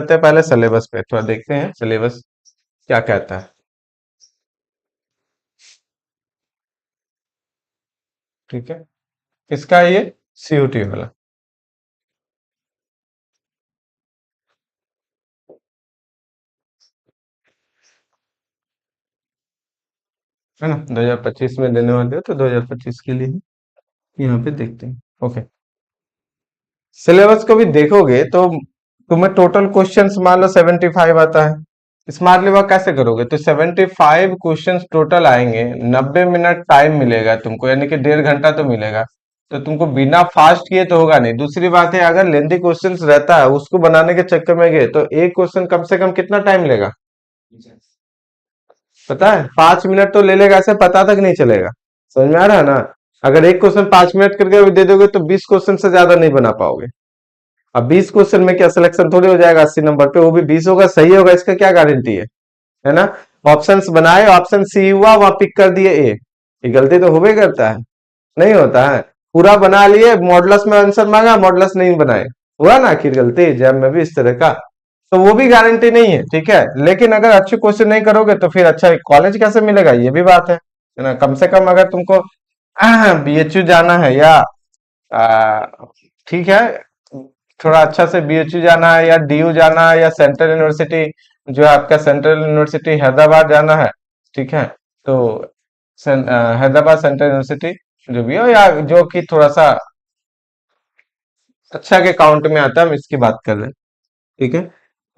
करते हैं पहले सिलेबस पे, थोड़ा देखते हैं सिलेबस क्या कहता है। ठीक है, किसका है ये? सीयूटी वाला। है ना, 2025 में देने वाले हो तो 2025 के लिए ही यहाँ पे देखते हैं। ओके, सिलेबस को भी देखोगे तो तुम्हें टोटल क्वेश्चंस मान लो 75 आता है। स्मार्टली वर्क कैसे करोगे? तो 75 क्वेश्चंस टोटल आएंगे, 90 मिनट टाइम मिलेगा तुमको, यानी कि 1.5 घंटा तो मिलेगा। तो तुमको बिना फास्ट किए तो होगा नहीं। दूसरी बात है, अगर लेंथी क्वेश्चंस रहता है उसको बनाने के चक्कर में गए तो एक क्वेश्चन कम से कम कितना टाइम लेगा पता है? 5 मिनट तो ले लेगा, ऐसे पता तक नहीं चलेगा। समझ में आ रहा है ना? अगर एक क्वेश्चन 5 मिनट करके दे दोगे तो 20 क्वेश्चन से ज्यादा नहीं बना पाओगे। अब 20 क्वेश्चन में क्या सिलेक्शन थोड़ी हो जाएगा 80 नंबर पे? वो भी 20 होगा, सही होगा, इसका क्या गारंटी है ना? ऑप्शंस बनाए, ऑप्शन सी हुआ, वहां पिक कर दिए ए, ये गलती तो होबे करता है, नहीं होता है? पूरा बना लिए, मॉडलस में आंसर मांगा, मॉडलस नहीं बनाए, हुआ ना आखिर गलती जैम में भी इस तरह का। तो वो भी गारंटी नहीं है, ठीक है। लेकिन अगर अच्छे क्वेश्चन नहीं करोगे तो फिर अच्छा कॉलेज कैसे मिलेगा, ये भी बात है ना? कम से कम अगर तुमको बीएचयू जाना है या आ, ठीक है, थोड़ा अच्छा से बीएचयू जाना है या डीयू जाना है या सेंट्रल यूनिवर्सिटी, जो है आपका सेंट्रल यूनिवर्सिटी हैदराबाद जाना है, ठीक है। तो हैदराबाद सेंट्रल यूनिवर्सिटी जो भी हो, या जो कि थोड़ा सा अच्छा के काउंट में आता है, हम इसकी बात कर रहे हैं, ठीक है।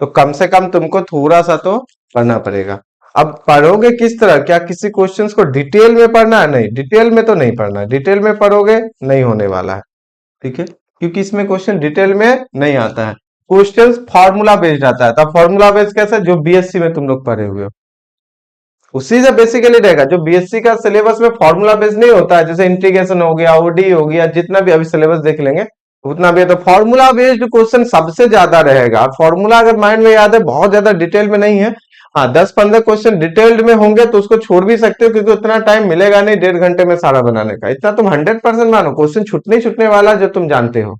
तो कम से कम तुमको थोड़ा सा तो पढ़ना पड़ेगा। अब पढ़ोगे किस तरह? क्या किसी क्वेश्चंस को डिटेल में पढ़ना है? नहीं, डिटेल में तो नहीं पढ़ना है, डिटेल में पढ़ोगे नहीं होने वाला है, ठीक है। क्योंकि इसमें क्वेश्चन डिटेल में नहीं आता है, क्वेश्चंस फार्मूला बेस्ड आता है। तब फार्मूला बेस्ड कैसे? जो बीएससी में तुम लोग पढ़े हुए हो उसी से बेसिकली रहेगा। जो बीएससी का सिलेबस में फार्मूला बेस्ड नहीं होता है, जैसे इंटीग्रेशन हो गया, ओडी हो गया, जितना भी अभी सिलेबस देख लेंगे उतना भी है। तो फार्मूला बेस्ड क्वेश्चन सबसे ज्यादा रहेगा। फार्मूला अगर माइंड में याद है, बहुत ज्यादा डिटेल में नहीं है, हाँ 10-15 क्वेश्चन डिटेल्ड में होंगे तो उसको छोड़ भी सकते हो, क्योंकि उतना टाइम मिलेगा नहीं 1.5 घंटे में सारा बनाने का। इतना तुम 100% मानो, क्वेश्चन छूटने ही छूटने वाला जो तुम जानते हो।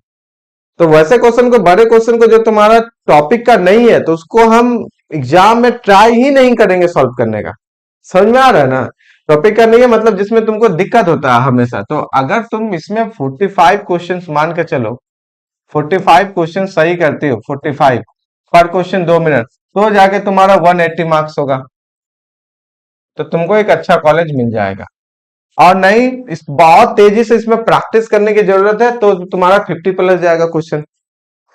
तो वैसे क्वेश्चन को, बड़े क्वेश्चन को जो तुम्हारा टॉपिक का नहीं है, तो उसको हम एग्जाम में ट्राई ही नहीं करेंगे सॉल्व करने का। समझ में आ रहा है ना? टॉपिक का नहीं है मतलब जिसमें तुमको दिक्कत होता है हमेशा। तो अगर तुम इसमें 45 क्वेश्चन मान के चलो, 45 क्वेश्चन सही करते हो, 45 पर क्वेश्चन 2 मिनट, तो जाके तुम्हारा 180 मार्क्स होगा, तो तुमको एक अच्छा कॉलेज मिल जाएगा। और नहीं, इस बहुत तेजी से इसमें प्रैक्टिस करने की जरूरत है, तो तुम्हारा 50 प्लस जाएगा क्वेश्चन,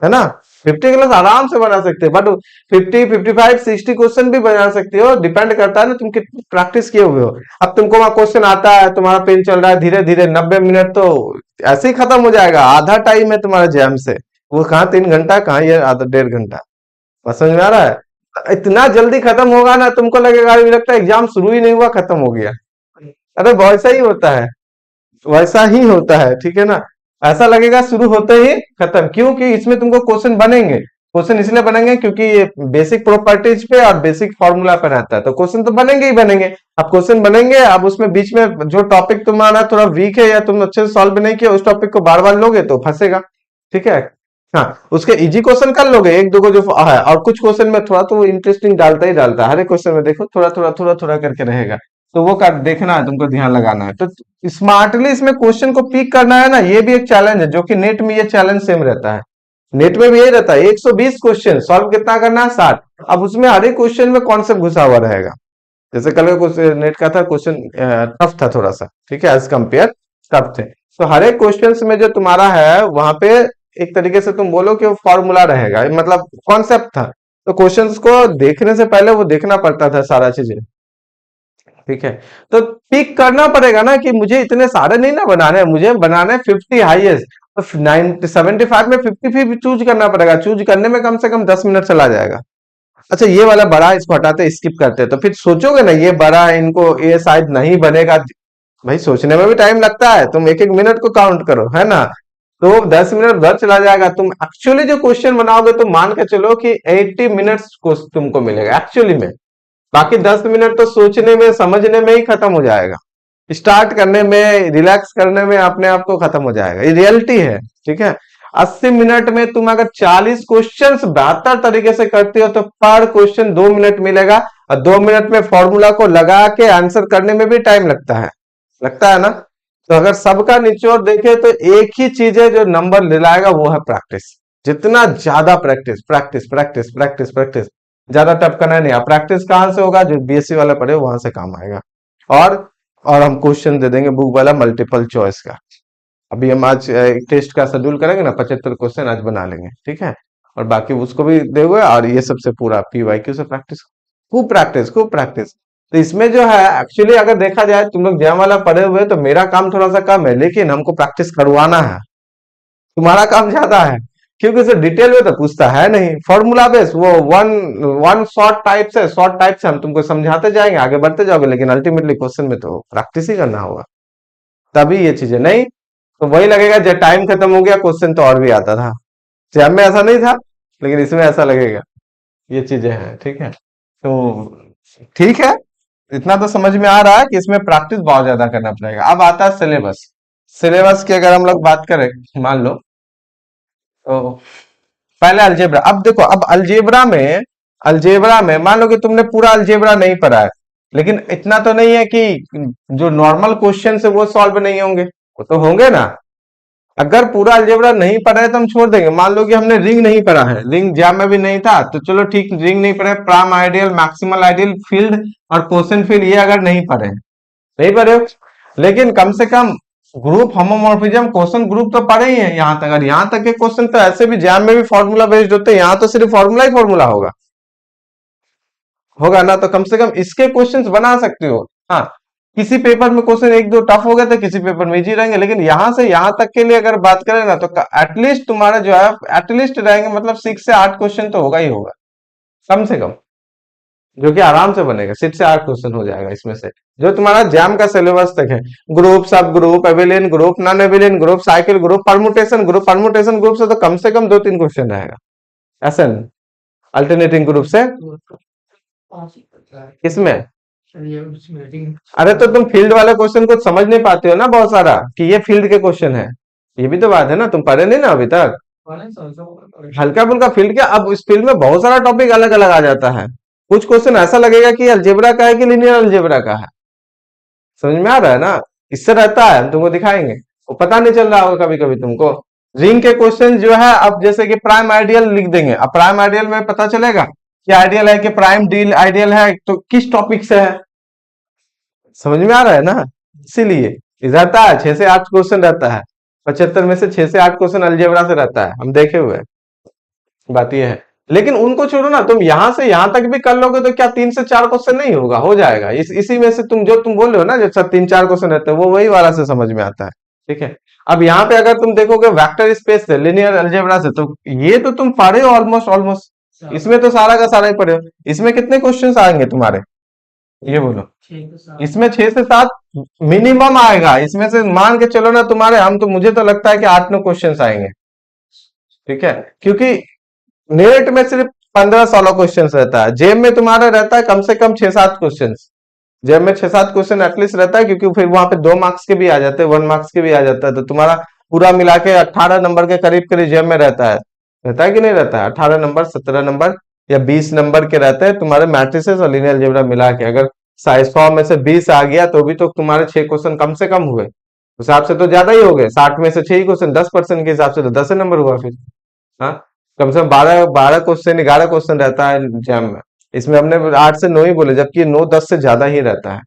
है ना? 50 क्लास आराम से बना सकते हो, बट 50, 55, 60 क्वेश्चन भी बना सकते हो, डिपेंड करता है ना तुम कितनी प्रैक्टिस किए हुए हो। अब तुमको वहां क्वेश्चन आता है, तुम्हारा पेन चल रहा है धीरे धीरे, 90 मिनट तो ऐसे ही खत्म हो जाएगा, आधा टाइम है तुम्हारा जैम से। वो कहाँ 3 घंटा, कहाँ ये आधा 1.5 घंटा। बस समझ में आ रहा है? इतना जल्दी खत्म होगा ना, तुमको लगेगा, मुझे लगता है एग्जाम शुरू ही नहीं हुआ खत्म हो गया। अरे वैसा ही होता है, वैसा ही होता है, ठीक है ना? ऐसा लगेगा शुरू होते ही खत्म। क्यों? कि इसमें तुमको क्वेश्चन बनेंगे। क्वेश्चन इसलिए बनेंगे क्योंकि ये बेसिक प्रॉपर्टीज पे और बेसिक फॉर्मूला पे रहता है, तो क्वेश्चन तो बनेंगे ही बनेंगे। अब क्वेश्चन बनेंगे, अब उसमें बीच में जो टॉपिक तुम्हारा थोड़ा वीक है या तुम अच्छे से सॉल्व नहीं किया, उस टॉपिक को बार बार लोगे तो फंसेगा, ठीक है। हाँ, उसके इजी क्वेश्चन कर लोगे एक दो को जो है, और कुछ क्वेश्चन में थोड़ा तो इंटरेस्टिंग डालता ही डालता है। हर एक क्वेश्चन में देखो थोड़ा थोड़ा करके रहेगा, तो वो कर देखना है, तुमको ध्यान लगाना है। तो स्मार्टली इसमें क्वेश्चन को पिक करना है ना, ये भी एक चैलेंज है, जो कि नेट में ये चैलेंज सेम रहता है। नेट में भी यही रहता है, 120 क्वेश्चन सॉल्व कितना करना है? 60। अब उसमें हर एक क्वेश्चन में कॉन्सेप्ट घुसा हुआ रहेगा। जैसे कल का क्वेश्चन नेट का था, क्वेश्चन टफ था थोड़ा सा, ठीक है, एज कंपेयर टफ थे। तो हर एक क्वेश्चन में जो तुम्हारा है वहां पे एक तरीके से तुम बोलो कि वो फॉर्मूला रहेगा, मतलब कॉन्सेप्ट था। तो क्वेश्चंस को देखने से पहले वो देखना पड़ता था सारा चीजें, ठीक है। तो पिक करना पड़ेगा ना कि मुझे इतने सारे नहीं ना बनाने हैं, मुझे बनाने 50 हाईएस्ट, तो 75 में 50 भी चूज करना पड़ेगा। चूज करने में कम से कम 10 मिनट चला जाएगा। अच्छा, ये वाला बड़ा इसको हटाते, स्किप करते, तो फिर सोचोगे ना ये बड़ा है, इनको ये शायद नहीं बनेगा। भाई सोचने में भी टाइम लगता है, तुम एक एक मिनट को काउंट करो, है ना? तो 10 मिनट उधर चला जाएगा। तुम एक्चुअली जो क्वेश्चन बनाओगे तो मान के चलो कि 80 मिनट्स तुमको मिलेगा एक्चुअली में। बाकी 10 मिनट तो सोचने में समझने में ही खत्म हो जाएगा, स्टार्ट करने में, रिलैक्स करने में अपने आप को खत्म हो जाएगा। ये रियलिटी है, ठीक है। 80 मिनट में तुम अगर 40 क्वेश्चंस बेहतर तरीके से करते हो तो पर क्वेश्चन 2 मिनट मिलेगा, और 2 मिनट में फॉर्मूला को लगा के आंसर करने में भी टाइम लगता है ना। तो अगर सबका निचोड़ देखे तो एक ही चीज है जो नंबर दिलाएगा, वो है प्रैक्टिस। जितना ज्यादा practice practice practice practice practice, ज्यादा टफ करना नहीं। प्रैक्टिस कहां से होगा, जो बीएससी वाला पढ़े वहां से काम आएगा। और और हम क्वेश्चन दे देंगे बुक वाला मल्टीपल चॉइस का। अभी हम आज एक टेस्ट का शेड्यूल करेंगे ना, 75 क्वेश्चन आज बना लेंगे, ठीक है। और बाकी उसको भी देंगे, और ये सबसे पूरा पीवाईक्यू से प्रैक्टिस, खूब प्रैक्टिस खूब प्रैक्टिस। तो इसमें जो है एक्चुअली अगर देखा जाए, तुम लोग जैम वाला पढ़े हुए तो मेरा काम थोड़ा सा कम है, लेकिन हमको प्रैक्टिस करवाना है। तुम्हारा काम ज्यादा है, क्योंकि इसे डिटेल में तो पूछता है नहीं, फॉर्मूला बेस वो वन वन शॉर्ट टाइप से हम तुमको समझाते जाएंगे, आगे बढ़ते जाओगे, लेकिन अल्टीमेटली क्वेश्चन में तो प्रैक्टिस ही करना होगा, तभी ये चीजें नहीं। तो वही लगेगा जब टाइम खत्म हो गया, क्वेश्चन तो और भी आता था। जैम में ऐसा नहीं था, लेकिन इसमें ऐसा लगेगा। ये चीजें हैं, ठीक है। तो ठीक है, इतना तो समझ में आ रहा है कि इसमें प्रैक्टिस बहुत ज्यादा करना पड़ेगा। अब आता है सिलेबस। सिलेबस की अगर हम लोग बात करें, मान लो तो पहले अलजेब्रा। अब देखो, अब अलजेब्रा में मान लो कि तुमने पूरा अलजेब्रा नहीं पढ़ा है, लेकिन इतना तो नहीं है कि जो नॉर्मल क्वेश्चन है वो सॉल्व नहीं होंगे, वो तो होंगे ना। अगर पूरा अलजेब्रा नहीं पढ़ा है तो हम छोड़ देंगे। मान लो कि हमने रिंग नहीं पढ़ा है, रिंग जैम में भी नहीं था, तो चलो ठीक, रिंग नहीं पढ़े, prime ideal, maximal ideal, field और क्वेश्चन फील्ड, ये अगर नहीं पढ़े, नहीं पढ़े हो, लेकिन कम से कम ग्रुप होमोमॉर्फिज्म क्वेश्चन ग्रुप तो पढ़े ही है यहाँ तक। और यहाँ तक के क्वेश्चन तो ऐसे भी जैम में भी फॉर्मूला बेस्ड होते हैं, यहाँ तो सिर्फ फॉर्मूला ही फॉर्मूला होगा, होगा ना। तो कम से कम इसके क्वेश्चंस बना सकते हो। हाँ, किसी पेपर में क्वेश्चन एक दो टफ हो गए तो किसी पेपर में इजी रहेंगे, लेकिन यहां से यहां तक के लिए अगर बात करें ना, तो एटलीस्ट तुम्हारा जो है एटलीस्ट रहेंगे, मतलब 6 से 8 क्वेश्चन तो होगा ही होगा, कम से कम, जो कि आराम से बनेगा। 6 से 8 क्वेश्चन हो जाएगा इसमें से, जो तुम्हारा जैम का सिलेबस तक है। ग्रुप, सब group, एविलियन group, non एविलियन group, cycle group, permutation group से तो कम 2-3 क्वेश्चन रहेगा, ऐसा नहीं। अल्टरनेटिंग ग्रुप से किसमें, अरे तो तुम फील्ड वाले क्वेश्चन को समझ नहीं पाते हो ना, बहुत सारा, कि ये फील्ड के क्वेश्चन है, ये भी तो बात है ना, तुम पढ़े नहीं ना अभी तक। हल्का फुल्का फील्ड क्या, अब इस फील्ड में बहुत सारा टॉपिक अलग अलग आ जाता है। कुछ क्वेश्चन ऐसा लगेगा कि अलजेब्रा का है कि लिनियर अलजेब्रा का है, समझ में आ रहा है ना। इससे रहता है, हम तुमको दिखाएंगे, वो पता नहीं चल रहा होगा कभी कभी तुमको। रिंग के क्वेश्चन जो है, अब जैसे कि प्राइम आइडियल लिख देंगे, अब प्राइम आइडियल में पता चलेगा कि आइडियल है कि प्राइम डील आइडियल है, तो किस टॉपिक से है, समझ में आ रहा है ना। इसीलिए रहता है 6 से 8 क्वेश्चन रहता है, 75 में से 6 से 8 क्वेश्चन अलजेब्रा से रहता है, हम देखे हुए हैं। बात यह है, लेकिन उनको छोड़ो ना, तुम यहां से यहां तक भी कर लोगे तो क्या 3 से 4 क्वेश्चन नहीं होगा, हो जाएगा। इसी में से तुम जो तुम बोल रहे हो ना, जो 3-4 क्वेश्चन रहते हैं, वो वही वाला से समझ में आता है, ठीक है। अब यहाँ पे अगर तुम देखोगे वेक्टर स्पेस से, लिनियर अलजेब्रा से, तो ये तो तुम पढ़े हो ऑलमोस्ट ऑलमोस्ट, इसमें तो सारा का सारा ही पढ़े हो। इसमें कितने क्वेश्चन आएंगे तुम्हारे, ये बोलो। इसमें 6 से 7 मिनिमम आएगा, इसमें से मान के चलो ना तुम्हारे, हम तो मुझे तो लगता है कि 8-9 क्वेश्चन आएंगे, ठीक है। क्योंकि नेट में सिर्फ 15-16 क्वेश्चन रहता है, जेम में तुम्हारा रहता है कम से कम 6-7 क्वेश्चन। जेम में 6-7 क्वेश्चन एटलीस्ट रहता है, क्योंकि फिर वहां पे 2 मार्क्स के भी आ जाते हैं, 1 मार्क्स के भी आ जाता है, तो तुम्हारा पूरा मिला के 18 नंबर के करीब करीब जेम में रहता है कि नहीं रहता है, 18 नंबर, 17 नंबर या 20 नंबर के रहते हैं तुम्हारे मैट्रिसेस और लीनियर अलजेब्रा मिला के। अगर साइज 100 में से 20 आ गया तो भी तो तुम्हारे 6 क्वेश्चन कम से कम हुए, उस हिसाब से तो ज्यादा ही हो गए। 60 में से 6 क्वेश्चन, 10% के हिसाब से तो 10 नंबर हुआ फिर। हाँ, कम से कम 12-12 क्वेश्चन, 11 क्वेश्चन रहता है एग्जाम में। इसमें हमने 8 से 9 ही बोले, जबकि 9-10 से ज्यादा ही रहता है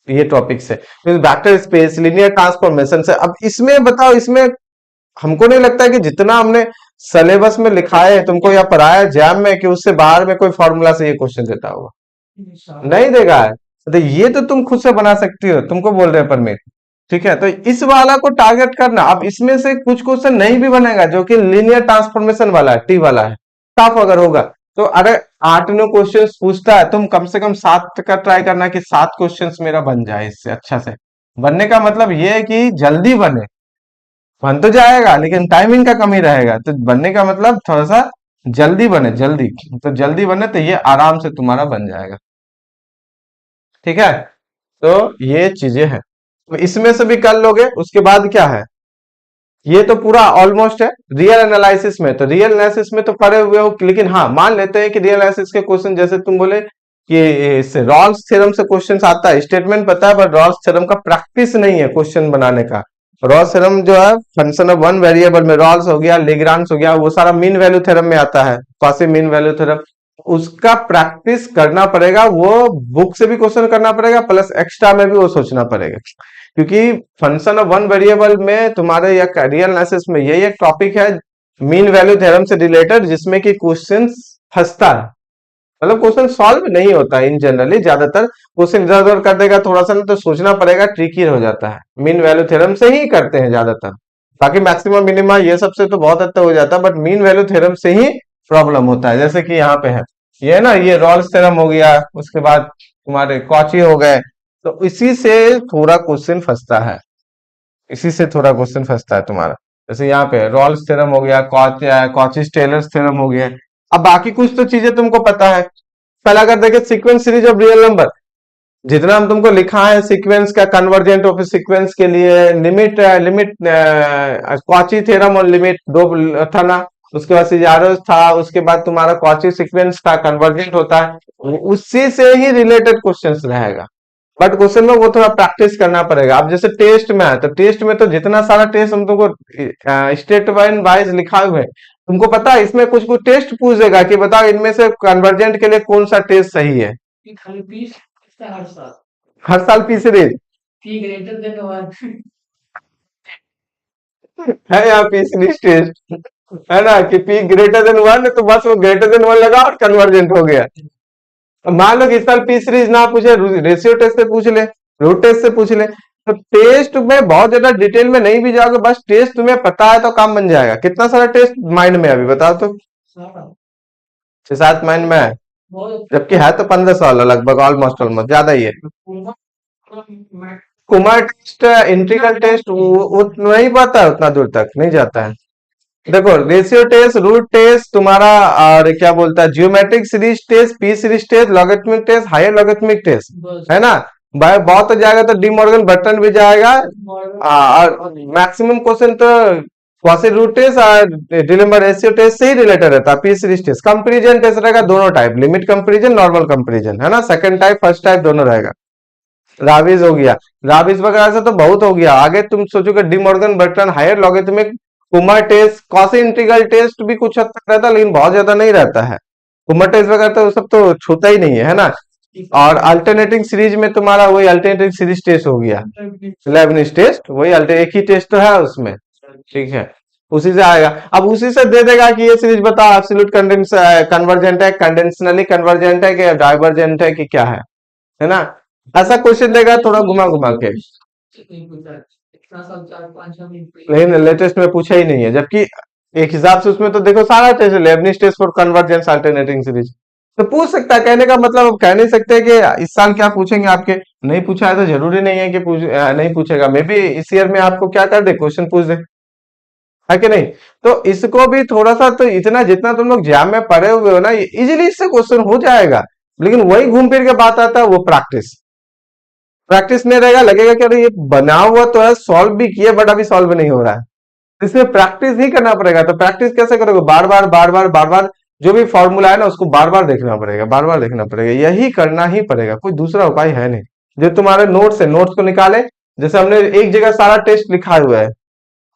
ये टॉपिक से। फिर वेक्टर स्पेस, लिनियर ट्रांसफॉर्मेशन से, अब इसमें बताओ, इसमें हमको नहीं लगता है कि जितना हमने सिलेबस में लिखा है तुमको या पढ़ाया एग्जाम में, कि उससे बाहर में कोई फॉर्मूला से ये क्वेश्चन देता होगा, नहीं देगा है। तो ये तो तुम खुद से बना सकती हो, तुमको बोल रहे हैं परमिट, ठीक है। तो इस वाला को टारगेट करना। अब इसमें से कुछ क्वेश्चन नहीं भी बनेगा, जो कि लीनियर ट्रांसफॉर्मेशन वाला है, टी वाला है, टफ अगर होगा तो, अरे 8-9 क्वेश्चन पूछता है, तुम कम से कम 7 का ट्राई करना कि 7 क्वेश्चन मेरा बन जाए इससे अच्छा से। बनने का मतलब ये है कि जल्दी बने, बन तो जाएगा लेकिन टाइमिंग का कमी रहेगा, तो बनने का मतलब थोड़ा सा जल्दी बने, जल्दी, तो जल्दी बने तो ये आराम से तुम्हारा बन जाएगा, ठीक है। तो ये चीजें हैं, तो इसमें से भी कर लोगे। उसके बाद क्या है, ये तो पूरा ऑलमोस्ट है रियल एनालिसिस में। तो रियल एनालिसिस में तो पढ़े हुए हो, लेकिन हाँ मान लेते हैं कि रियल एनालिसिस के क्वेश्चन जैसे तुम बोले कि रॉल्स थ्योरम से क्वेश्चन आता है, स्टेटमेंट पता है, बट रॉल्स थ्योरम का प्रैक्टिस नहीं है क्वेश्चन बनाने का। रॉल्स थ्योरम जो है फंक्शन ऑफ वन वेरिएबल में रॉल्स हो गया, लेग्रांज हो गया, वो सारा मीन वैल्यू थ्योरम में आता है, क्वासी मीन वैल्यू थ्योरम। उसका प्रैक्टिस करना पड़ेगा, वो बुक से भी क्वेश्चन करना पड़ेगा, प्लस एक्स्ट्रा में भी वो सोचना पड़ेगा, क्योंकि फंक्शन ऑफ वन वेरिएबल में तुम्हारे या रियल एनालिसिस में यही एक टॉपिक है मीन वैल्यू थ्योरम से रिलेटेड, जिसमें कि क्वेश्चन फंसता है, मतलब क्वेश्चन सॉल्व नहीं होता है इन जनरली। ज्यादातर क्वेश्चन इधर उधर कर देगा थोड़ा सा ना, तो सोचना पड़ेगा, ट्रिकी हो जाता है। मीन वैल्यू थ्योरम से ही करते हैं ज्यादातर, बाकी मैक्सिमम मिनिमा ये सबसे तो बहुत हद तक हो जाता है, बट मीन वैल्यू थ्योरम से ही प्रॉब्लम होता है। जैसे कि यहाँ पे है ये है ना, ये रॉल्स थ्योरम हो गया, उसके बाद तुम्हारे कॉची हो गए, तो इसी से थोड़ा क्वेश्चन फंसता है, इसी से थोड़ा क्वेश्चन फंसता है तुम्हारा। जैसे यहाँ पे रॉल्स थ्योरम हो गया, कॉची टेलर्स थ्योरम हो गया। अब बाकी कुछ तो चीजें तुमको पता है। पहला अगर देखे sequence series of real number, जितना हम तुमको लिखा है सीक्वेंस का कन्वर्जेंट ऑफ सीक्वेंस के लिए लिमिट लिमिट कॉची थ्योरम और लिमिट दो था ना, उसके बाद सिजारोस था, उसके बाद तुम्हारा कॉची सीक्वेंस था, कन्वर्जेंट होता है, उसी से ही रिलेटेड क्वेश्चंस रहेगा। बट क्वेश्चन में वो थोड़ा प्रैक्टिस करना पड़ेगा। अब जैसे टेस्ट में है, तो टेस्ट में तो जितना सारा टेस्ट हम तुमको स्टेट वाइज लिखा हुआ है, तुमको पता है इसमें कुछ कुछ टेस्ट पूछेगा कि बताओ इनमें से कन्वर्जेंट के लिए कौन सा टेस्ट सही है। खाली पीस हर साल हर साल P series P greater than 1 है, यहाँ पी सीरीज टेस्ट है ना, कि पी ग्रेटर देन 1 है तो बस वो ग्रेटर देन 1 लगा और कन्वर्जेंट हो गया। अब मान लो कि इस साल पी सीरीज ना पूछे, रेशियो टेस्ट से पूछ ले, रूट टेस्ट से पूछ ले, तो टेस्ट में बहुत ज्यादा डिटेल में नहीं भी जाओगे, बस टेस्ट तुम्हें पता है तो काम बन जाएगा। कितना सारा टेस्ट माइंड में है अभी बताओ तो? 6-7 माइंड में है, जबकि है तो 15 साल लगभग, ऑलमोस्ट ऑलमोस्ट ज्यादा ही है। कुमार टेस्ट, इंटीग्रल टेस्ट वो नहीं पता है, उतना दूर तक नहीं जाता है। देखो रेशियो टेस्ट, रूट टेस्ट तुम्हारा, और क्या बोलता है geometric series test, p series test, logarithmic test, higher logarithmic test, है ना। बहुत तो जाएगा तो डी मॉर्गन बर्टन भी जाएगा, और मैक्सिमम क्वेश्चन तो क्वासी रूट टेस्ट और डिलेम्बर रेशियो टेस्ट से ही रिलेटेड रहता है। P series test comparison test रहेगा, दोनों type, limit comparison, normal comparison, है ना, सेकंड टाइप फर्स्ट टाइप दोनों रहेगा। राविज हो गया, राविज वगैरह से तो बहुत हो गया। आगे तुम सोचोगे de Morgan Bertrand, higher logarithmic, Kummer test, Cauchy integral test भी कुछ हद तक रहता है, लेकिन बहुत ज्यादा नहीं रहता है। कुमार टेस्ट वगैरह तो सब तो छूता ही नहीं है ना। और अल्टरनेटिंग सीरीज में तुम्हारा वही अल्टरनेटिंग सीरीज टेस्ट हो गया, लेबनिज टेस्ट, वही एक ही टेस्ट तो है उसमें, ठीक है, उसी से आएगा। अब उसी से दे देगा कि ये सीरीज बताओ एब्सोल्यूट कन्वर्जेंट है, कंडेंशनली कन्वर्जेंट है, कि डाइवर्जेंट है, कि क्या है ना। ऐसा क्वेश्चन देगा थोड़ा घुमा घुमा के, लेकिन लेटेस्ट में पूछा ही नहीं है, जबकि एक हिसाब से उसमें तो देखो सारा test, Leibniz test for convergence alternating series, तो पूछ सकता है। कहने का मतलब अब कह नहीं सकते कि इस साल क्या पूछेंगे आपके, नहीं पूछा है तो जरूरी नहीं है कि नहीं पूछेगा, मे बी इस ईयर में आपको क्या कर दे, क्वेश्चन पूछ दे, है कि नहीं। तो इसको भी थोड़ा सा, तो इतना जितना तुम लोग जैम में पढ़े हुए हो ना, इजीली इससे क्वेश्चन हो जाएगा, लेकिन वही घूम फिर के बात आता है, वो प्रैक्टिस। प्रैक्टिस नहीं रहेगा, लगेगा कि अरे ये बना हुआ तो है, सॉल्व भी किया बट अभी सॉल्व नहीं हो रहा है, इसमें प्रैक्टिस ही करना पड़ेगा। तो प्रैक्टिस कैसे करोगे, बार बार बार बार बार बार जो भी फॉर्मूला है ना उसको बार बार देखना पड़ेगा, बार बार देखना पड़ेगा, यही करना ही पड़ेगा, कोई दूसरा उपाय है नहीं। जो तुम्हारे नोट्स है, नोट्स को निकाले, जैसे हमने एक जगह सारा टेस्ट लिखा हुआ है,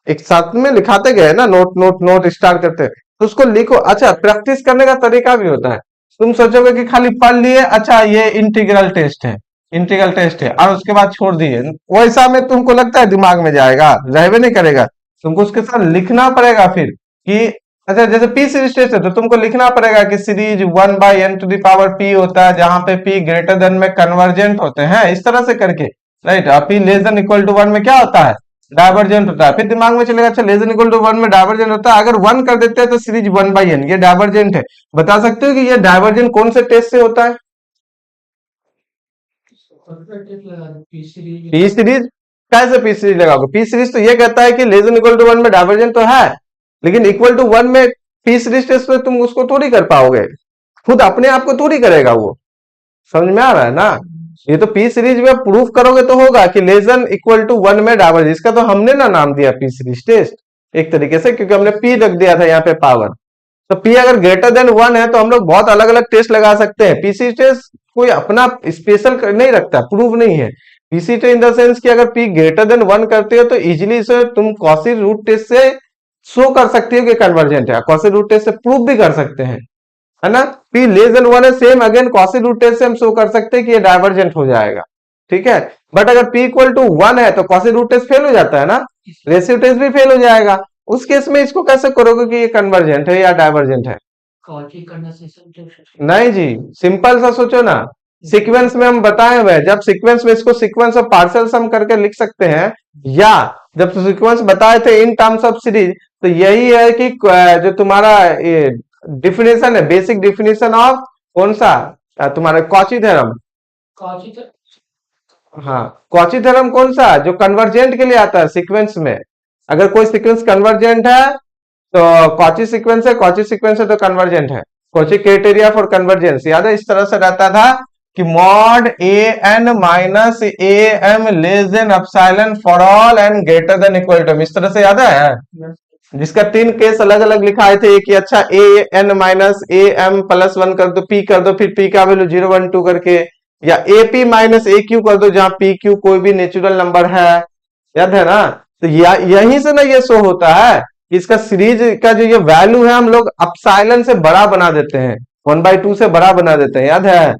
एक साथ में लिखाते गए ना, नोट नोट नोट स्टार्ट करते हैं, तो उसको लिखो। अच्छा प्रैक्टिस करने का तरीका भी होता है, तुम सोचोगे कि खाली पढ़ लिए, अच्छा ये इंटीग्रल टेस्ट है, इंटीग्रल टेस्ट है, और उसके बाद छोड़ दिए, वैसा में तुमको लगता है दिमाग में जाएगा, रहवे नहीं करेगा। तुमको उसके साथ लिखना पड़ेगा फिर कि अच्छा जैसे पी सीरीज टेस्ट है, तो तुमको लिखना पड़ेगा कि सीरीज 1/n⁴ होता है, जहां पे p ग्रेटर देन में कन्वर्जेंट होते हैं, इस तरह से करके, राइट। और p less than equal to 1 में क्या होता है, डाइवर्जेंट होता है। फिर दिमाग में चलेगा अच्छा लेस देन इक्वल टू 1 में डाइवर्जेंट होता है, अगर 1 कर देते हैं तो सीरीज 1/n ये डाइवर्जेंट है। बता सकते हो कि ये डाइवर्जेंट कौन से टेस्ट से होता है, पी सीरीज। कैसे पी सीरीज लगाओगे, पी सीरीज तो ये कहता है कि लेस देन इक्वल टू 1 में डाइवर्जेंट तो है, लेकिन इक्वल टू 1 में पी सीरीज टेस्ट पे तुम उसको थोड़ी कर पाओगे, खुद अपने आप को थोड़ी करेगा वो, समझ में आ रहा है ना। ये तो पी सीरीज में प्रूफ करोगे तो होगा कि लेस देन इक्वल टू 1 में डाइवर्जेंट, इसका तो हमने ना नाम दिया पी सीरीज टेस्ट, एक तरीके से, क्योंकि हमने पी रख दिया था यहाँ पे पावर। तो पी अगर ग्रेटर देन 1 है तो हम लोग बहुत अलग अलग टेस्ट लगा सकते हैं। पीसी टेस्ट कोई अपना स्पेशल नहीं रखता, प्रूव नहीं है। PC test in the sense कि अगर पी ग्रेटर देन 1 करते हो तो इजिली इसे तुम कॉसी रूट टेस्ट से शो कर सकती हो कि कन्वर्जेंट है, कॉसी रूट टेस्ट से प्रूव भी कर सकते हैं, है ना। पी लेस देन 1 है, same again Cauchy root test से हम शो कर सकते हैं कि ये डाइवर्जेंट हो जाएगा, ठीक है। बट अगर पी इक्वल टू 1 है तो कॉसी रूट टेस्ट फेल हो जाता है ना, रेशियो टेस्ट भी फेल हो जाएगा। उस केस में इसको कैसे करोगे कि ये कन्वर्जेंट है या डाइवर्जेंट है? Cauchy condensation test. नहीं जी, सिंपल सा सोचो ना, सीक्वेंस में हम बताए हुए हैं, जब सीक्वेंस में इसको सीक्वेंस ऑफ पार्शियल सम करके लिख सकते हैं, या जब सीक्वेंस बताए थे इन टर्म्स ऑफ सीरीज, तो यही है कि जो तुम्हारा डिफिनेशन है, बेसिक डिफिनेशन ऑफ कौन सा तुम्हारा कॉची थ्योरम। कॉची तो हाँ, कॉची थ्योरम कौन सा, जो कन्वर्जेंट के लिए आता है सीक्वेंस में। अगर कोई सीक्वेंस कन्वर्जेंट है तो कॉची सीक्वेंस है, कॉची सीक्वेंस है तो कन्वर्जेंट है। कॉची क्राइटेरिया फॉर कन्वर्जेंस याद है, इस तरह से रहता था कि mod a n minus a m less than epsilon for all n greater than equal to, इस तरह से याद है, जिसका 3 केस अलग अलग लिखाए थे कि अच्छा a n minus a m plus 1 कर दो, पी कर दो, फिर पी का वैल्यू 0 1 2 करके, या A P minus A Q कर दो, जहां पी क्यू कोई भी नेचुरल नंबर है, याद है ना। तो यहीं से ना ये शो होता है कि इसका सीरीज का जो ये वैल्यू है हम लोग एप्सिलॉन से बड़ा बना देते हैं, 1/2 से बड़ा बना देते हैं, याद है।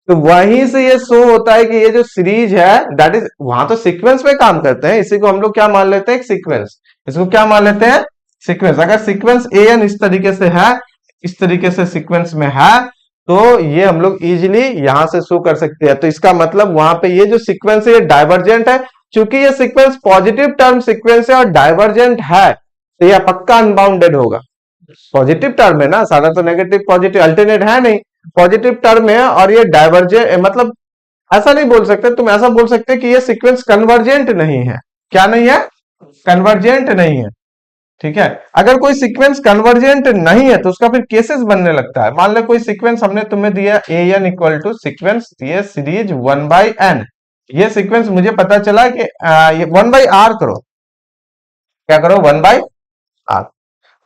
तो वहीं से ये शो होता है कि ये जो सीरीज है दैट इज, वहां तो सीक्वेंस में काम करते हैं, इसी को हम लोग क्या मान लेते हैं, एक सीक्वेंस। इसको क्या मान लेते हैं, सीक्वेंस। अगर सीक्वेंस ए एन इस तरीके से है, इस तरीके से सीक्वेंस में है, तो ये हम लोग इजिली यहां से शो कर सकते हैं। तो इसका मतलब वहां पे ये जो सीक्वेंस है ये डाइवर्जेंट है। चूंकि ये सीक्वेंस पॉजिटिव टर्म सीक्वेंस है और डाइवर्जेंट है, तो यह पक्का अनबाउंडेड होगा। पॉजिटिव टर्म है ना, सारा तो नेगेटिव पॉजिटिव अल्टरनेट है नहीं, पॉजिटिव टर्म है और ये डाइवर्जेंट, मतलब ऐसा नहीं बोल सकते तुम, ऐसा बोल सकते कि ये सीक्वेंस कन्वर्जेंट नहीं है। क्या नहीं है, कन्वर्जेंट नहीं है, ठीक है। अगर कोई सीक्वेंस कन्वर्जेंट नहीं है तो उसका फिर केसेस बनने लगता है। मान लो कोई सीक्वेंस हमने तुम्हें दिया A N equal to sequence ये सीरीज 1/n, ये सीक्वेंस मुझे पता चला कि ये 1/r करो, क्या करो 1/r,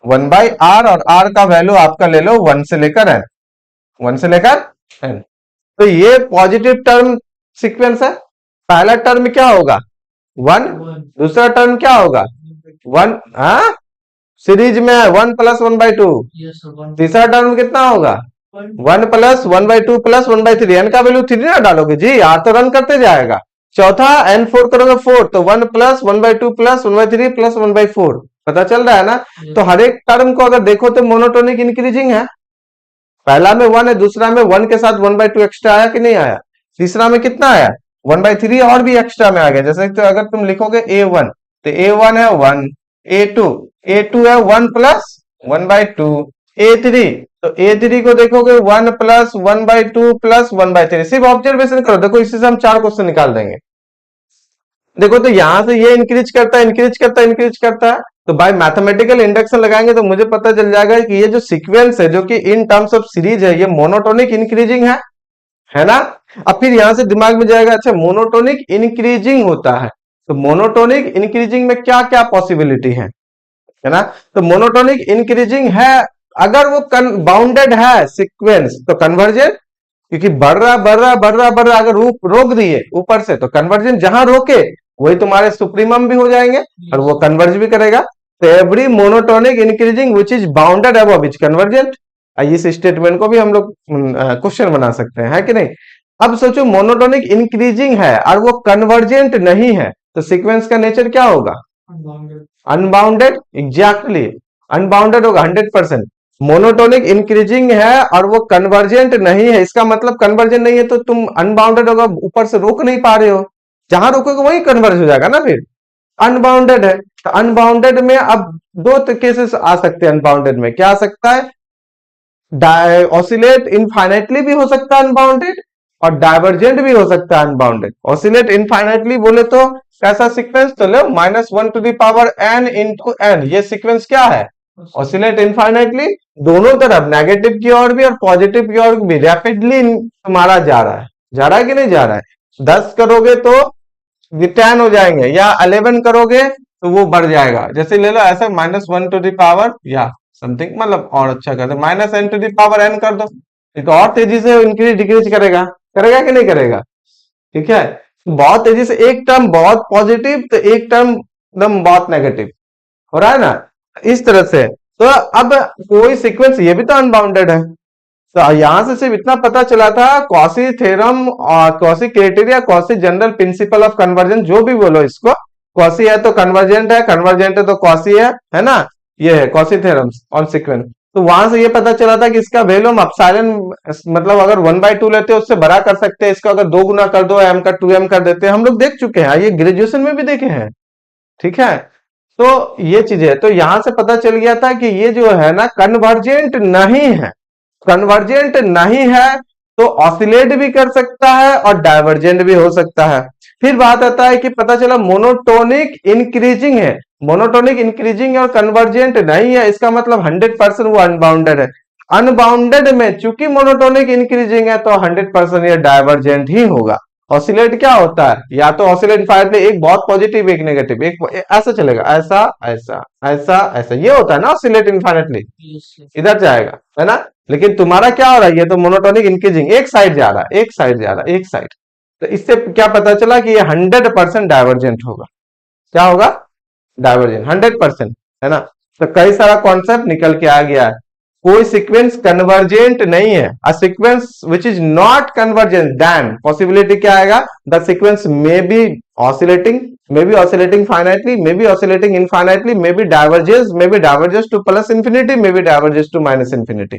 1/r, और r का वैल्यू आपका ले लो 1 से लेकर n, 1 से लेकर n। तो ये पॉजिटिव टर्म सीक्वेंस है। पहला टर्म क्या होगा 1, दूसरा टर्म क्या होगा 1, हाँ सीरीज में 1 + 1/2, तीसरा टर्म कितना होगा 1 + 1/2 + 1/3, n का वैल्यू 3 ना डालोगे जी, r तो रन करते जाएगा। चौथा n4 करोगे 4, तो 1 + 1/2 + 1/3 + 1/4, पता चल रहा है ना। तो हर एक टर्म को अगर देखो तो मोनोटोनिक इंक्रीजिंग है। पहला में 1 है, दूसरा में 1 के साथ 1/2 एक्स्ट्रा आया कि नहीं आया, तीसरा में कितना आया 1/3 और भी एक्स्ट्रा में आ गया। जैसे तो अगर तुम लिखोगे a1 तो a1 है 1, a2 है 1 + 1/2, a3 तो a3 को देखोगे 1 + 1/2 + 1/3। सिर्फ ऑब्जर्वेशन करो, देखो इससे हम 4 क्वेश्चन निकाल देंगे। देखो तो यहां से ये इंक्रीज करता है, इंक्रीज करता है, इंक्रीज करता है, तो बाय मैथमेटिकल इंडक्शन लगाएंगे तो मुझे पता चल जाएगा कि ये जो सीक्वेंस है जो कि इन टर्म्स ऑफ सीरीज है ये मोनोटोनिक इंक्रीजिंग है ना। अब फिर यहां से दिमाग में जाएगा अच्छा मोनोटोनिक इंक्रीजिंग होता है, तो मोनोटोनिक इंक्रीजिंग में क्या क्या पॉसिबिलिटी है ना। तो मोनोटोनिक इंक्रीजिंग है अगर वो बाउंडेड है सीक्वेंस तो कन्वर्जेंट, क्योंकि बढ़ रहा बढ़ रहा बढ़ रहा बढ़ रहा, अगर रोक दिए ऊपर से तो कन्वर्जेंट, जहां रोके वही तुम्हारे सुप्रीमम भी हो जाएंगे और वो कन्वर्ज भी करेगा। तो every monotonic increasing which is bounded above is convergent. इस स्टेटमेंट को भी हम लोग क्वेश्चन बना सकते हैं, है कि नहीं। अब सोचो मोनोटोनिक इंक्रीजिंग है और वो कन्वर्जेंट नहीं है, तो सीक्वेंस का नेचर क्या होगा अनबाउंडेड, एग्जैक्टली अनबाउंडेड होगा 100%। मोनोटोनिक इंक्रीजिंग है और वो कन्वर्जेंट नहीं है, इसका मतलब कन्वर्जेंट नहीं है तो तुम अनबाउंडेड होगा, ऊपर से रोक नहीं पा रहे हो, जहां रोकोगे वही कन्वर्ज हो जाएगा ना। फिर अनबाउंडेड है, तो अनबाउंडेड में अब 2 केसेस आ सकते हैं। अनबाउंडेड में क्या आ सकता है, ऑसिलेट इनफाइनाइटली भी हो सकता है अनबाउंडेड, और डाइवर्जेंट भी हो सकता है अनबाउंडेड। ऑसिलेट इनफाइनाइटली बोले तो कैसा सीक्वेंस, तो लो -1n × n, ये सीक्वेंस क्या है ऑसिलेट इनफाइनाइटली, दोनों तरफ नेगेटिव की ओर भी और पॉजिटिव की ओर भी रैपिडली तुम्हारा जा रहा है कि नहीं जा रहा है। 10 करोगे तो 10 हो जाएंगे, या 11 करोगे तो वो बढ़ जाएगा। जैसे ले लो ऐसा -1 to the power या समथिंग, मतलब और अच्छा कर दो -n to the power n कर दो, ये तो और तेजी से इंक्रीज डिक्रीज करेगा, करेगा कि नहीं करेगा? ठीक है, बहुत तेजी से एक टर्म बहुत पॉजिटिव तो एक टर्म एकदम बहुत नेगेटिव हो रहा है ना, इस तरह से। तो अब कोई सीक्वेंस ये भी तो अनबाउंडेड है, तो यहां से सिर्फ इतना पता चला था कॉसी थ्योरम और quasi criteria, quasi general principle of convergence, जो भी बोलो इसको, कॉसी है तो कन्वर्जेंट है, कन्वर्जेंट है तो कॉसी है ना, ये है कॉसी थ्योरम्स ऑन सीक्वेंस। तो वहां से ये पता चला था कि इसका वैल्यू हम अपसाइलन, मतलब अगर 1/2 लेते हैं उससे बड़ा कर सकते हैं, इसको अगर 2 गुना कर दो m का 2m कर देते हैं, हम लोग देख चुके हैं, ये ग्रेजुएशन में भी देखे हैं। ठीक है, तो ये चीज है, तो यहां से पता चल गया था कि ये जो है ना कन्वर्जेंट नहीं है, कन्वर्जेंट नहीं है तो ऑसिलेट भी कर सकता है और डाइवर्जेंट भी हो सकता है। फिर बात आता है कि पता चला मोनोटोनिक इंक्रीजिंग है, मोनोटोनिक इंक्रीजिंग और कन्वर्जेंट नहीं है, इसका मतलब 100% वो अनबाउंडेड है। अनबाउंडेड में चूंकि मोनोटोनिक इंक्रीजिंग है तो 100% ये डाइवर्जेंट ही होगा। ऑसिलेट क्या होता है, या तो ऑसिलेट इनफाइनाइटली एक बहुत पॉजिटिव एक नेगेटिव, एक ऐसा चलेगा, ऐसा ऐसा ऐसा ऐसा, ये होता है ना ऑसिलेट इनफाइनाइटली, yes, yes. इधर जाएगा है ना। लेकिन तुम्हारा क्या हो रहा है, ये तो मोनोटोनिक इंक्रीजिंग, एक साइड जा रहा है, एक साइड जा रहा है, एक साइड। तो इससे क्या पता चला कि ये 100% डाइवर्जेंट होगा। क्या होगा? डाइवर्जेंट 100%, है ना। तो कई सारा कॉन्सेप्ट निकल के आ गया है। कोई सीक्वेंस कन्वर्जेंट नहीं है, a sequence which is not convergent, then possibility क्या आएगा, the sequence may be oscillating, may be oscillating finitely, may be oscillating infinitely, may be divergence to plus infinity, may be divergence to minus infinity.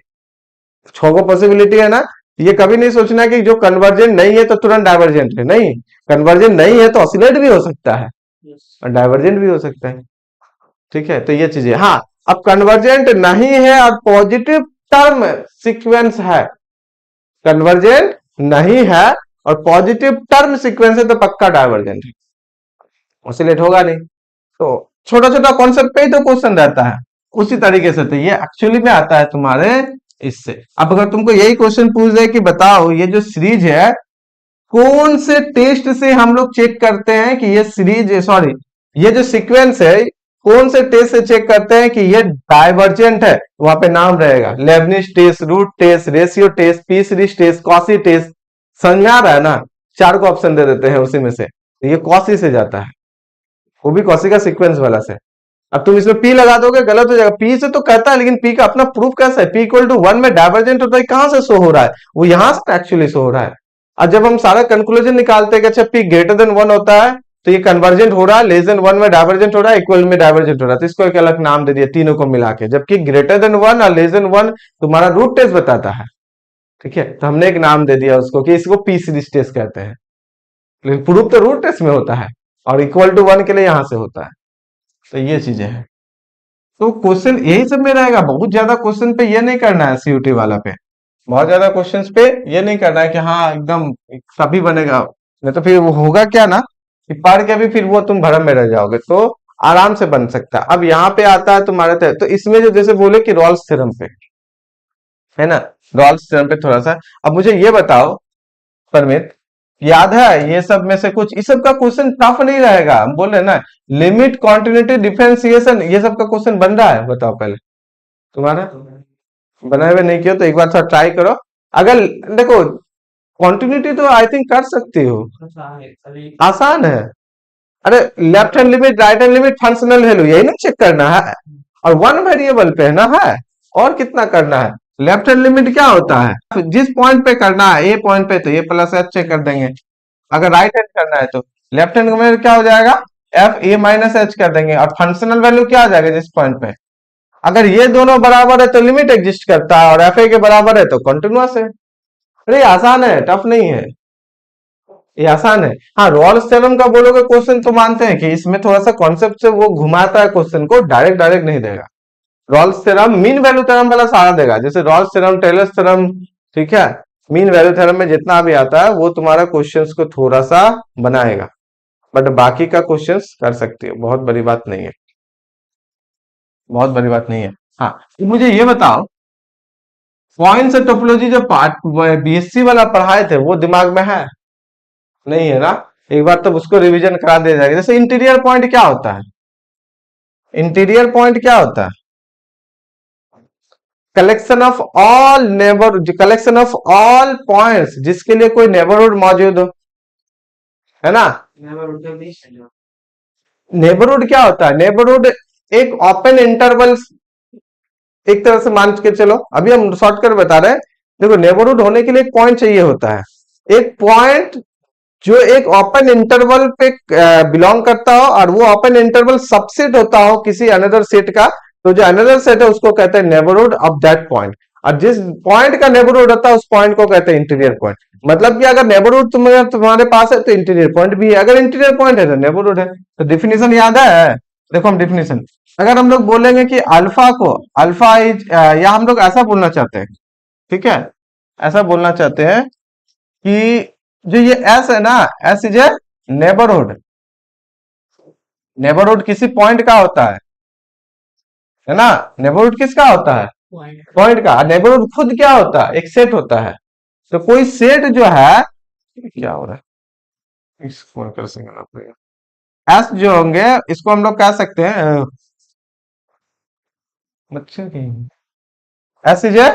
6 को possibility है ना। ये कभी नहीं सोचना कि जो कन्वर्जेंट नहीं है तो तुरंत डाइवर्जेंट है, नहीं, कन्वर्जेंट नहीं है तो ऑसिलेट भी हो सकता है Yes. और डाइवर्जेंट भी हो सकता है। ठीक है, तो ये चीजें, हाँ, अब कन्वर्जेंट नहीं है और पॉजिटिव टर्म सीक्वेंस है, कन्वर्जेंट नहीं है और पॉजिटिव टर्म सीक्वेंस है तो पक्का डाइवर्जेंट है, ऑसिलेट होगा नहीं। तो छोटा छोटा कॉन्सेप्ट पे ही तो क्वेश्चन रहता है, उसी तरीके से तो ये एक्चुअली में आता है तुम्हारे इससे। अब अगर तुमको यही क्वेश्चन पूछ दे कि बताओ ये जो सीरीज है कौन से टेस्ट से हम लोग चेक करते हैं कि ये सीरीज, सॉरी, ये जो सीक्वेंस है कौन से टेस्ट से चेक करते हैं कि ये डाइवर्जेंट है, वहां पे नाम रहेगा Leibniz test, root test, ratio test, p series test, Cauchy test, समझा रहा है ना। 4 को ऑप्शन दे देते हैं उसी में से, तो ये कॉसी से जाता है, वो भी कॉसी का सीक्वेंस वाला से। अब तुम इसमें पी लगा दोगे गलत हो जाएगा, पी से तो कहता है, लेकिन पी का अपना प्रूफ कैसा है, पी इक्वल टू 1 में डाइवर्जेंट होता है, कहां से शो हो रहा है, वो यहां से एक्चुअली शो हो रहा है। और जब हम सारा कंक्लूजन निकालते हैं कि अच्छा पी ग्रेटर देन 1 होता है तो ये कन्वर्जेंट हो रहा है, लेस देन 1 में डाइवर्जेंट हो रहा है, इक्वल में डाइवर्जेंट हो रहा है, तो इसको एक अलग नाम दे दिया तीनों को मिला के। जबकि ग्रेटर देन 1 और लेस देन 1 तुम्हारा रूट टेस्ट बताता है, ठीक है, तो हमने एक नाम दे दिया उसको कि इसको पी सीरीज टेस्ट कहते हैं, लेकिन प्रूफ तो रूट टेस्ट में होता है और इक्वल टू 1 के लिए यहां से होता है। तो ये चीजें हैं, तो क्वेश्चन यही सब में रहेगा। बहुत ज्यादा क्वेश्चन पे ये नहीं करना है, सीयूटी वाला पे बहुत ज्यादा क्वेश्चंस पे ये नहीं करना है कि हाँ एकदम सभी बनेगा, नहीं तो फिर वो होगा क्या ना कि पढ़ के भी फिर वो तुम भरम में रह जाओगे। तो आराम से बन सकता है। अब यहाँ पे आता है तुम्हारे तो इसमें जो जैसे बोले कि रॉल्स थ्योरम पे, है ना, रॉल्स थ्योरम पे थोड़ा सा। अब मुझे ये बताओ परमित, याद है ये सब में से कुछ, इस सब का क्वेश्चन टफ नहीं रहेगा, हम बोल रहे ना लिमिट कॉन्टिन्यूटी डिफरेंशिएशन, ये सब का क्वेश्चन बन रहा है, बताओ पहले तुम्हारा बनाए हुए नहीं किया तो एक बार थोड़ा ट्राई करो। अगर देखो कॉन्टिन्यूटी तो आई थिंक कर सकती हो, आसान है। अरे left hand limit, right hand limit, functional value, यही ना चेक करना है, और 1 वेरिएबल पे है ना, है और कितना करना है। लेफ्ट हैंड लिमिट क्या होता है, जिस पॉइंट पे करना है, ए पॉइंट पे तो ए प्लस एच चेक कर देंगे, अगर राइट हैंड करना है तो लेफ्ट हैंड में क्या हो जाएगा, एफ ए माइनस एच कर देंगे, और फंक्शनल वैल्यू क्या आ जाएगा जिस पॉइंट पे, अगर ये दोनों बराबर है तो लिमिट एग्जिस्ट करता है, और एफ ए के बराबर है तो कंटिन्यूअस है। अरे आसान है, टफ नहीं है, ये आसान है। हाँ, रॉल्स थ्योरम का बोलोगे क्वेश्चन तो मानते हैं कि इसमें थोड़ा सा कॉन्सेप्ट से वो घुमाता है क्वेश्चन को, डायरेक्ट डायरेक्ट नहीं देगा। Rolle's theorem mean value theorem वाला सारा देगा, जैसे रॉल्स थ्योरम, टेलर्स थ्योरम, ठीक है, मीन वैल्यू थ्योरम में जितना भी आता है वो तुम्हारा क्वेश्चंस को थोड़ा सा बनाएगा, बट बाकी का क्वेश्चंस कर सकती है, बहुत बड़ी बात नहीं है, बहुत बड़ी बात नहीं है। हाँ, तो मुझे ये बताओ पॉइंट्स एंड टोपोलॉजी जो पार्ट बीएससी वाला पढ़ाए थे वो दिमाग में है? नहीं है ना, एक बार तब उसको रिवीजन करा दिया जाएगा। जैसे इंटीरियर पॉइंट क्या होता है, इंटीरियर पॉइंट क्या होता है? कलेक्शन ऑफ ऑल पॉइंट्स जिसके लिए कोई नेबरहुड मौजूद हो, है ना? नेबरहुड क्या होता है? नेबरहुड एक ओपन इंटरवल, एक तरह से मान के चलो, अभी हम शॉर्टकट बता रहे हैं। देखो, नेबरहुड होने के लिए एक पॉइंट चाहिए होता है, एक पॉइंट जो एक ओपन इंटरवल पे बिलोंग करता हो और वो ओपन इंटरवल सबसेट होता हो किसी अनदर सेट का, तो जो अनदर सेट है उसको कहते हैं नेबरहुड ऑफ दैट पॉइंट। और जिस पॉइंट का नेबरहुड होता है उस पॉइंट को कहते हैं इंटीरियर पॉइंट। मतलब कि अगर नेबरहुड तुम्हारे पास है तो इंटीरियर पॉइंट भी है, अगर इंटीरियर पॉइंट है तो नेबरहुड है। तो डिफिनेशन याद है? देखो हम डिफिनेशन, अगर हम लोग बोलेंगे कि अल्फा को, अल्फा इज, या हम लोग ऐसा बोलना चाहते हैं, ठीक है, ऐसा बोलना चाहते हैं कि जो ये एस है ना, S is a neighbourhood. Neighbourhood किसी पॉइंट का होता है ना? नेबरहुड किसका होता है? पॉइंट पॉइंट का। नेबरहुड खुद क्या होता है? एक सेट होता है। तो कोई सेट जो है, क्या हो रहा है, इसको कैसे करना पड़ेगा, एस जो होंगे इसको हम लोग कह सकते हैं बच्चे की, s is a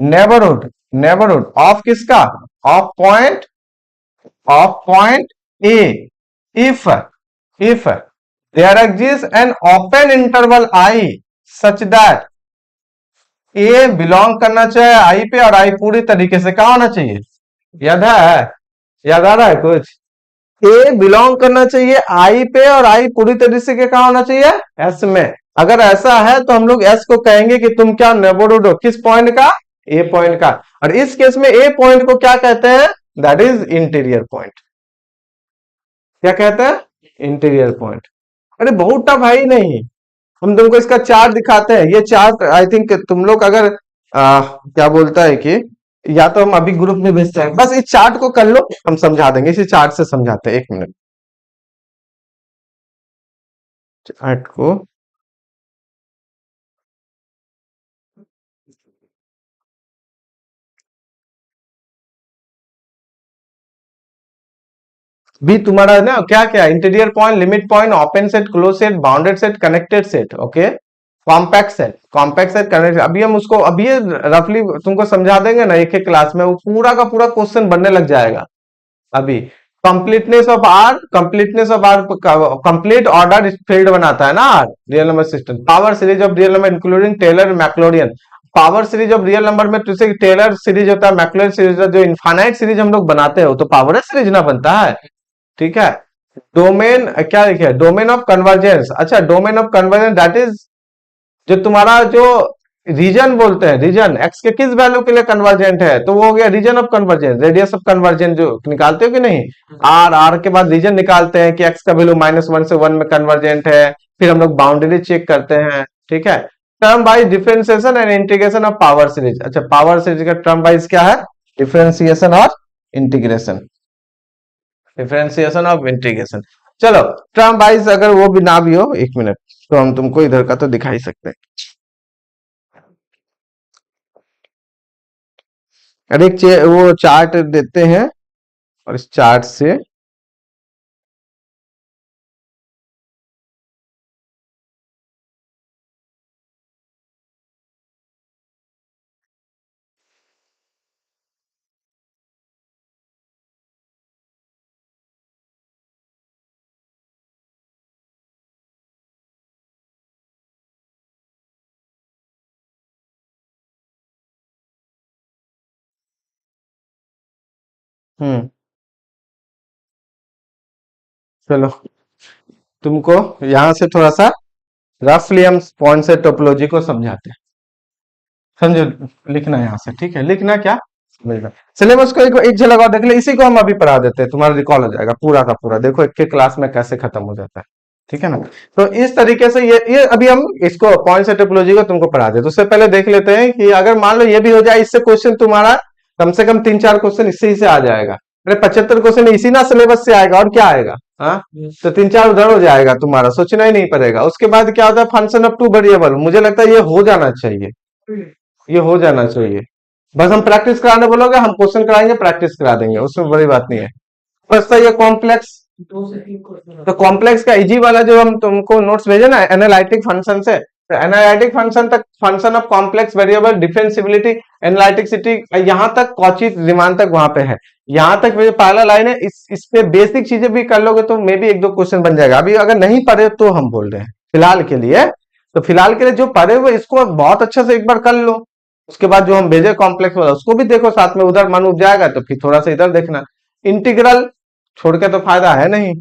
neighbourhood, neighbourhood of किसका? Of point, of point a, if if there exists an open interval I such that A belong करना चाहिए आई पे और आई पूरी तरीके से कहा होना चाहिए? याद है? याद आ रहा है कुछ? ए बिलोंग करना चाहिए आई पे और आई पूरी तरीके से कहा होना चाहिए? एस में। अगर ऐसा है तो हम लोग एस को कहेंगे कि तुम क्या नेबरहुड हो, किस पॉइंट का? ए पॉइंट का। और इस केस में ए पॉइंट को क्या कहते हैं? That is interior point. क्या कहते हैं? Interior point. अरे बहुत टफ है ही नहीं, हम तुमको इसका चार्ट दिखाते हैं। ये चार्ट आई थिंक तुम लोग अगर क्या बोलता है कि, या तो हम अभी ग्रुप में भेजते हैं, बस इस चार्ट को कर लो, हम समझा देंगे। इसी चार्ट से समझाते हैं, एक मिनट। चार्ट को भी तुम्हारा है ना, क्या क्या interior point, limit point, open set, close set, bounded set, connected set, okay, compact set, compact set, connect. अभी हम उसको अभी रफली तुमको समझा देंगे ना एक एक क्लास में, वो पूरा का पूरा क्वेश्चन बनने लग जाएगा। अभी completeness of R, completeness of R, complete order field बनाता है ना R, real number system. Power series of real number including Taylor Maclaurin. Power series of real number में जैसे टेलर सीरीज होता है, मैक्लोरिन सीरीज, जो इनफाइनाइट सीरीज हम लोग बनाते हो तो पावर सीरीज ना बनता है, ठीक है। डोमेन क्या लिखे? Domain of convergence. अच्छा, domain of convergence that is जो तुम्हारा जो रीजन बोलते हैं, रीजन एक्स के किस वैल्यू के लिए कन्वर्जेंट है, तो वो हो गया region of convergence. Radius of convergence जो निकालते हो कि नहीं, आर, आर के बाद रीजन निकालते हैं कि एक्स का वैल्यू -1 से 1 में कन्वर्जेंट है। फिर हम लोग बाउंड्री चेक करते हैं, ठीक है। Term wise differentiation and integration of power series. अच्छा, पावर सीरीज का टर्म वाइज क्या है? डिफरेंशिएशन और इंटीग्रेशन, डिफरेंशिएशन ऑफ इंटीग्रेशन। चलो, टर्म वाइज अगर वो भी ना भी हो, एक मिनट, तो हम तुमको इधर का तो दिखा ही सकते हैं। अरे वो चार्ट देते हैं और इस चार्ट से हम्म, चलो तुमको यहां से थोड़ा सा रफली हम पॉइंट से टोपोलॉजी को समझाते हैं, समझो। लिखना यहाँ से, ठीक है, लिखना क्या समझना। सिलेबस को एक झलक और देख ले, इसी को हम अभी पढ़ा देते हैं, तुम्हारा रिकॉल हो जाएगा पूरा का पूरा। देखो एक एक क्लास में कैसे खत्म हो जाता है, ठीक है ना। तो इस तरीके से ये अभी हम इसको पॉइंट से टोपोलॉजी को तुमको पढ़ा दे, तो उससे पहले देख लेते हैं कि अगर मान लो ये भी हो जाए, इससे क्वेश्चन तुम्हारा कम से कम 3-4 क्वेश्चन इससे ही से आ जाएगा। अरे 75 क्वेश्चन इसी ना सिलेबस से आएगा, और क्या आएगा? हाँ, तो 3-4 उधर हो जाएगा, तुम्हारा सोचना ही नहीं पड़ेगा। उसके बाद क्या होता है, फंक्शन ऑफ टू वेरिएबल, मुझे लगता है ये हो जाना चाहिए, ये हो जाना चाहिए। बस हम प्रैक्टिस कराने बोलोगे, हम क्वेश्चन कराएंगे, प्रैक्टिस करा देंगे, उसमें बड़ी बात नहीं है। बस ये कॉम्प्लेक्स 2 से 3 क्वेश्चन तो कॉम्प्लेक्स का इजी वाला जो हम तुमको नोट्स भेजे ना एनालिटिक फंक्शन से, तो एनालिटिक फंक्शन तक, function of complex variable, differentiability, analyticity, यहाँ तक कॉची रीमान तक वहां पे है। यहाँ तक ये पहला लाइन है, इस पे बेसिक चीजें भी कर लोगे तो मे भी 1-2 क्वेश्चन बन जाएगा। अभी अगर नहीं पढ़े तो हम बोल रहे हैं फिलहाल के लिए, तो फिलहाल के लिए जो पढ़े हुए इसको बहुत अच्छे से एक बार कर लो। उसके बाद जो हम भेजे कॉम्प्लेक्स वाला उसको भी देखो साथ में, उधर मन उब जाएगा तो फिर थोड़ा सा इधर देखना। इंटीग्रल छोड़ के तो फायदा है नहीं।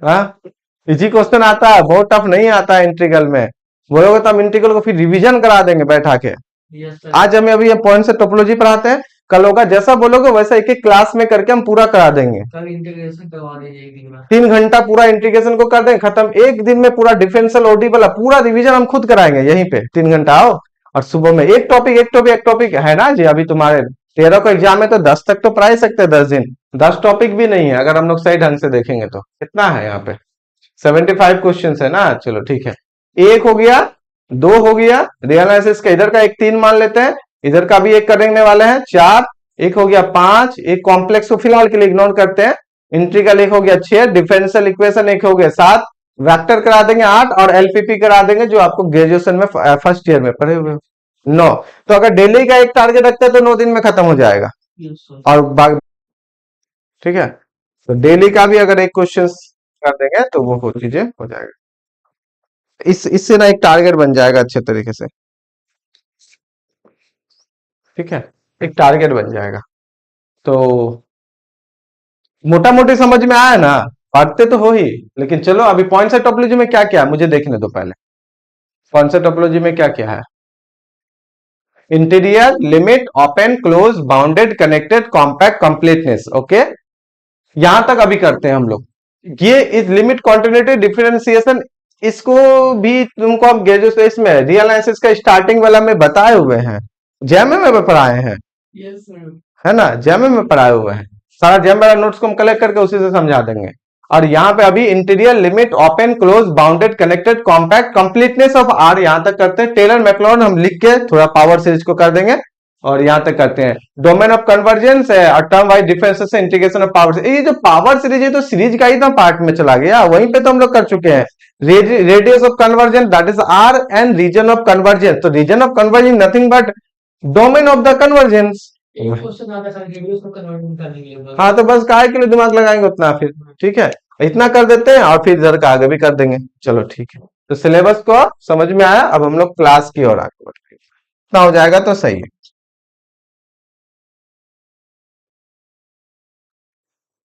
हाँ, इजी क्वेश्चन आता है, बहुत टफ नहीं आता है इंटीग्रल में। बोलोगे तो हम इंटीग्रल को फिर रिवीजन करा देंगे बैठा के। Yes sir. आज हमें अभी ये पॉइंट से टोपोलॉजी पढ़ाते हैं, कल होगा जैसा बोलोगे वैसा एक एक क्लास में करके हम पूरा करा देंगे। कल इंटीग्रेशन करवा दीजिए एक दिन में। 3 घंटा पूरा इंटीग्रेशन को कर देंगे खत्म, एक दिन में पूरा डिफरेंशियल ओडी वाला पूरा रिवीजन हम खुद कराएंगे यहीं पे। 3 घंटा आओ और सुबह में एक टॉपिक एक टॉपिक एक टॉपिक है ना जी। अभी तुम्हारे 13 को एग्जाम है तो 10 तक तो पढ़ा ही सकते हैं 10 दिन। 10 टॉपिक भी नहीं है अगर हम लोग सही ढंग से देखेंगे तो। कितना है यहाँ पे 75 क्वेश्चन है ना। चलो ठीक है, एक हो गया, 2 हो गया रियल एनालिसिस का, इधर का एक 3 मान लेते हैं, इधर का भी एक करने वाले हैं 4, एक हो गया 5, एक कॉम्प्लेक्स को फिलहाल के लिए इग्नोर करते हैं, इंटीग्रल एक हो गया 6, डिफरेंशियल इक्वेशन एक हो गया 7, वेक्टर करा देंगे 8 और एलपीपी करा देंगे जो आपको ग्रेजुएशन में फर्स्ट ईयर में पढ़े हुए 9। तो अगर डेली का एक टारगेट रखते हैं तो 9 दिन में खत्म हो जाएगा। Yes sir. और ठीक है, तो डेली का भी अगर एक क्वेश्चन कर देंगे तो वो चीजें हो जाएगा। इससे ना एक टारगेट बन जाएगा अच्छे तरीके से। ठीक है, एक टारगेट बन जाएगा। तो मोटा मोटी समझ में आया ना, पढ़ते तो हो ही, लेकिन चलो अभी पॉइंट से टोपोलॉजी में क्या क्या है मुझे देखने दो पहले। पॉइंट से टोपोलॉजी में क्या क्या है? Interior, limit, open, close, bounded, connected, compact, completeness. Okay, यहां तक अभी करते हैं हम लोग। ये इस लिमिट, कॉन्टिन्यूटी, डिफरेंशिएशन, इसको भी तुमको अब ग्रेजुएशन में रियल एनालिसिस का स्टार्टिंग वाला में बताए हुए हैं, जेएमए में पढ़ाए हैं, यस सर। है ना, जेएमए में पढ़ाए हुए हैं। सारा जेएमए वाला नोट्स को हम कलेक्ट करके उसी से समझा देंगे। और यहाँ पे अभी interior, limit, open, close, bounded, connected, compact, completeness of R यहाँ तक करते हैं। टेलर मैक्लॉरिन हम लिख के थोड़ा पावर सीरीज को कर देंगे और यहाँ तक करते हैं। डोमेन ऑफ कन्वर्जेंस है और टर्म वाइज डिफरेंसेस से इंटीग्रेशन ऑफ पावर। ये जो पावर सीरीज है तो सीरीज का ही ना पार्ट में चला गया, वहीं पे तो हम लोग कर चुके हैं। Radius of convergence that is r and region of convergence. तो region of convergence nothing but domain of the convergence. एक क्वेश्चन आता है सर रेडियस को कन्वर्ट करने के लिए बस। हाँ, तो बस काहे के लिए दिमाग लगाएंगे उतना फिर। ठीक है, इतना कर देते हैं और फिर इधर का आगे भी कर देंगे। चलो ठीक है, तो सिलेबस को समझ में आया। अब हम लोग क्लास की ओर आगे बढ़ते हैं, इतना हो जाएगा तो सही है।